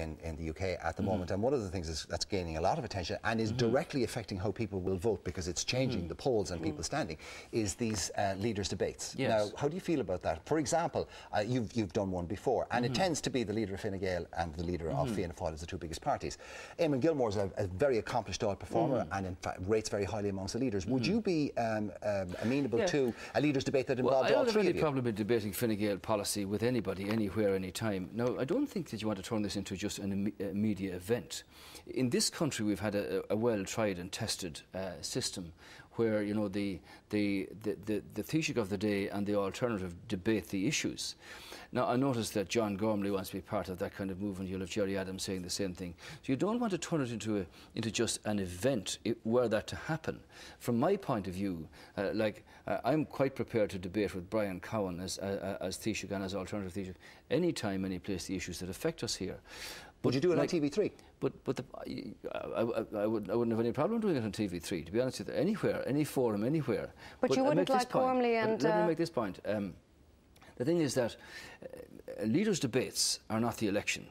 in the UK at the moment, and one of the things that's gaining a lot of attention and is directly affecting how people will vote, because it's changing the polls and people standing, is these leaders' debates. Yes. Now, how do you feel about that? For example, you've done one before, and it tends to be the leader of Fine Gael and the leader of Fianna Fáil as the two biggest parties. Eamon Gilmore's a very accomplished Dáil performer and in fact rates very highly amongst the leaders. Would you be amenable to a leaders' debate that involved all three of you? I don't have any problem with debating Fine Gael policy with anybody, anywhere, anytime. Now, I don't think that you want to turn this into just an media event. In this country, we've had a well-tried and tested system where, you know, the Taoiseach of the day and the alternative debate the issues. Now, I noticed that John Gormley wants to be part of that kind of movement. You'll have Jerry Adams saying the same thing. So you don't want to turn it into just an event were that to happen. From my point of view, I'm quite prepared to debate with Brian Cowan as Taoiseach and as alternative Taoiseach any time, any place, the issues that affect us here. Would you do it on TV3? I wouldn't have any problem doing it on TV3, to be honest with you. Anywhere, any forum, anywhere. But you wouldn't like Gormley and... Let me make this point. The thing is that leaders' debates are not the election.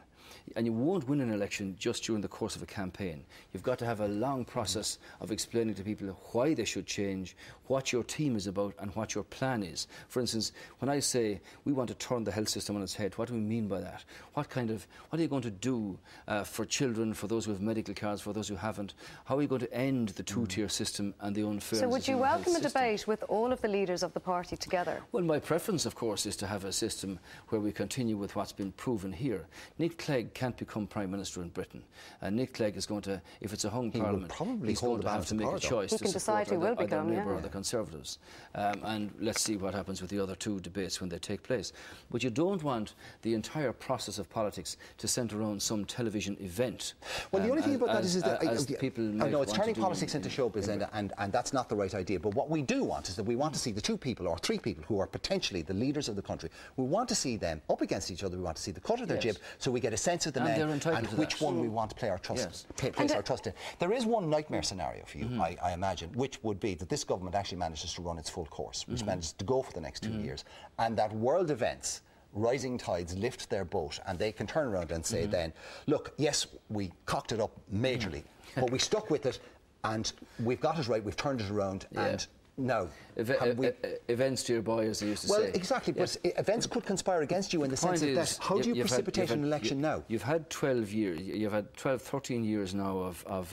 And you won't win an election just during the course of a campaign. You've got to have a long process of explaining to people why they should change, what your team is about and what your plan is. For instance, when I say we want to turn the health system on its head, what do we mean by that? What are you going to do for children, for those who have medical cards, for those who haven't? How are you going to end the two-tier system and the unfairness? So would you welcome a debate with all of the leaders of the party together? Well, my preference, of course, is to have a system where we continue with what's been proven here. Nick Clegg can't become Prime Minister in Britain. And Nick Clegg is going to, if it's a hung Parliament, he's going to have to make a choice to support either Labour or the Conservatives. And let's see what happens with the other two debates when they take place. But you don't want the entire process of politics to centre around some television event. Well, the only thing about that is that people I know it's turning politics into showbiz, and that's not the right idea. But what we do want is that we want to see the two people or three people who are potentially the leaders of the country. We want to see them up against each other. We want to see the cut of their jib, so we get a sense of the men and which one we want to play our trust, place our trust in. There is one nightmare scenario for you, I imagine, which would be that this government actually manages to run its full course, which manages to go for the next 2 years, and that world events, rising tides lift their boat, and they can turn around and say then, look, yes, we cocked it up majorly, but we stuck with it, and we've got it right, we've turned it around, and no. Events to your boy, as they used to say. Well, exactly, but events could conspire against you in the sense of that. How do you precipitate an election now? You've had 12 years, you've had 12, 13 years now of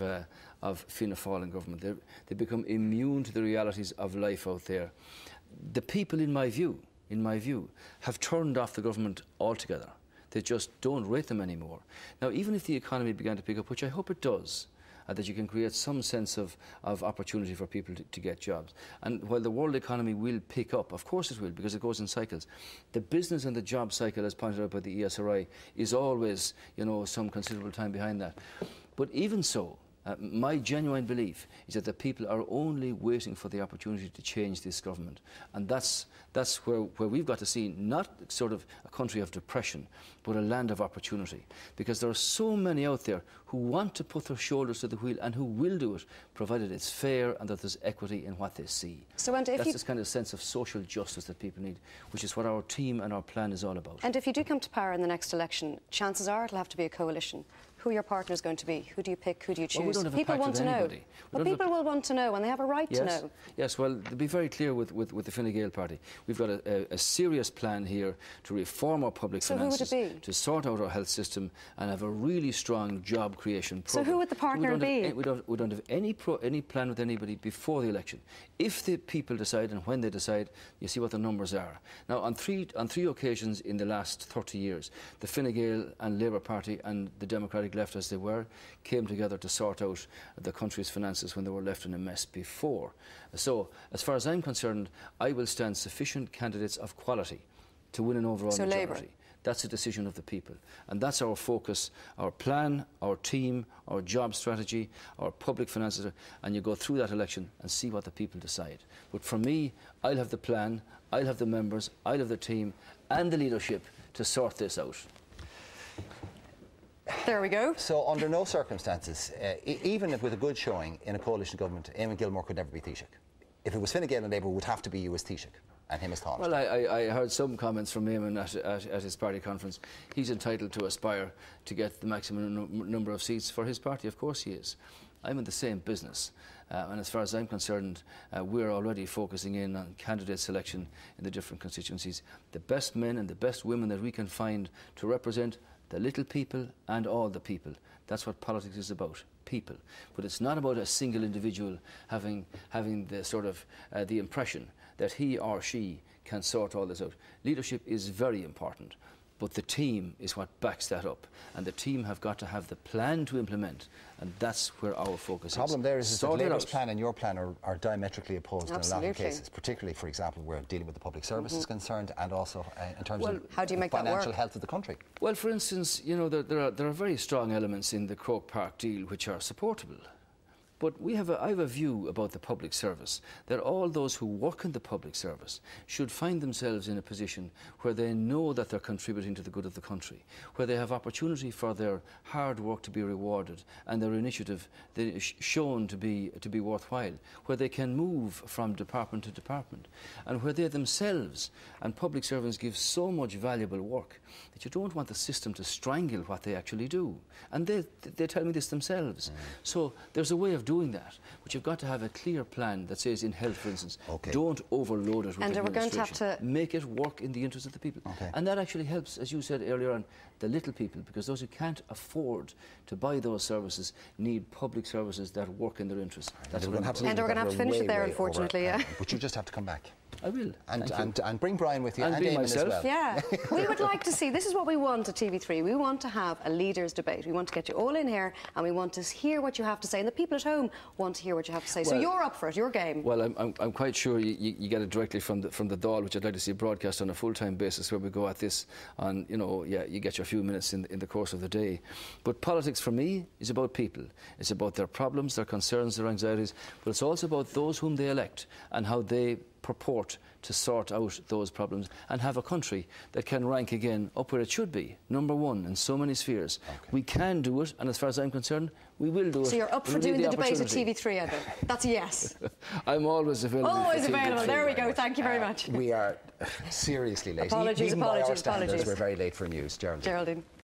Fianna Fáil government. They become immune to the realities of life out there. The people, in my view, have turned off the government altogether. They just don't rate them anymore. Now, even if the economy began to pick up, which I hope it does, that you can create some sense of opportunity for people to get jobs. And while the world economy will pick up, of course it will, because it goes in cycles, the business and the job cycle, as pointed out by the ESRI, is always, you know, some considerable time behind that. But even so, my genuine belief is that the people are only waiting for the opportunity to change this government. And that's where we've got to see not sort of a country of depression, but a land of opportunity. Because there are so many out there who want to put their shoulders to the wheel and who will do it, provided it's fair and that there's equity in what they see. So, Enda, that's this kind of sense of social justice that people need, which is what our team and our plan is all about. And if you do come to power in the next election, chances are it'll have to be a coalition. Who your partner is going to be? Who do you pick? Who do you choose? Well, we don't have people a pact want to know. Well, people will want to know, and they have a right to know. Yes, well, to be very clear with the Fine Gael party, we've got a serious plan here to reform our public finances, who would it be? to sort out our health system, and have a really strong job creation programme. So who would the partner be? We don't have any plan with anybody before the election. If the people decide and when they decide, you see what the numbers are. Now, on three occasions in the last 30 years, the Fine Gael and Labour Party and the Democratic left, as they were, came together to sort out the country's finances when they were left in a mess before. So, as far as I'm concerned, I will stand sufficient candidates of quality to win an overall majority. Labour. That's a decision of the people. And that's our focus, our plan, our team, our job strategy, our public finances. And you go through that election and see what the people decide. But for me, I'll have the plan, I'll have the members, I'll have the team and the leadership to sort this out. There we go. So, under no circumstances, even with a good showing in a coalition government, Eamon Gilmore could never be Taoiseach. If it was Fine Gael and Labour, it would have to be you as Taoiseach. and him as Tánaiste. Well, I heard some comments from him at his party conference. He's entitled to aspire to get the maximum number of seats for his party. Of course he is. I'm in the same business, and as far as I'm concerned, we're already focusing in on candidate selection in the different constituencies. The best men and the best women that we can find to represent the little people and all the people. That's what politics is about, people. But it's not about a single individual having the sort of the impression that he or she can sort all this out. Leadership is very important, but the team is what backs that up, and the team have got to have the plan to implement, and that's where our focus is. The problem there is that Labour's plan and your plan are diametrically opposed in a lot of cases, particularly, for example, where dealing with the public service is concerned, and also in terms of how do you make the financial that work? health of the country. Well, for instance, you know, there are very strong elements in the Croke Park deal which are supportable. But I have a view about the public service, that all those who work in the public service should find themselves in a position where they know that they're contributing to the good of the country, where they have opportunity for their hard work to be rewarded and their initiative shown to be worthwhile, where they can move from department to department, and where they themselves and public servants give so much valuable work that you don't want the system to strangle what they actually do. And they tell me this themselves. So there's a way of doing that, but you've got to have a clear plan that says in health, for instance, don't overload it with and we're going to have to make it work in the interest of the people. And that actually helps, as you said earlier on, the little people, because those who can't afford to buy those services need public services that work in their interest. That's what we're going to And we're going to have to finish it there, unfortunately. But you just have to come back. I will. And bring Brian with you, and be Eamon as well. Yeah, we would like to see, this is what we want at TV3. We want to have a leaders' debate. We want to get you all in here, and we want to hear what you have to say. And the people at home want to hear what you have to say. So you're up for it, your game. Well, I'm quite sure you get it directly from the Dáil, which I'd like to see broadcast on a full-time basis, where we go at this on, you know, you get your few minutes in the course of the day. But politics for me is about people. It's about their problems, their concerns, their anxieties, but it's also about those whom they elect and how they purport to sort out those problems and have a country that can rank again up where it should be, #1 in so many spheres. We can do it, and as far as I'm concerned, we will do it. So you're up for doing the debate at TV3, Enda? That's a yes. I'm always available. Always available. There we go. Thank you very much. We are seriously late. Apologies, Even by our apologies, standards, apologies. we're very late for news. Geraldine.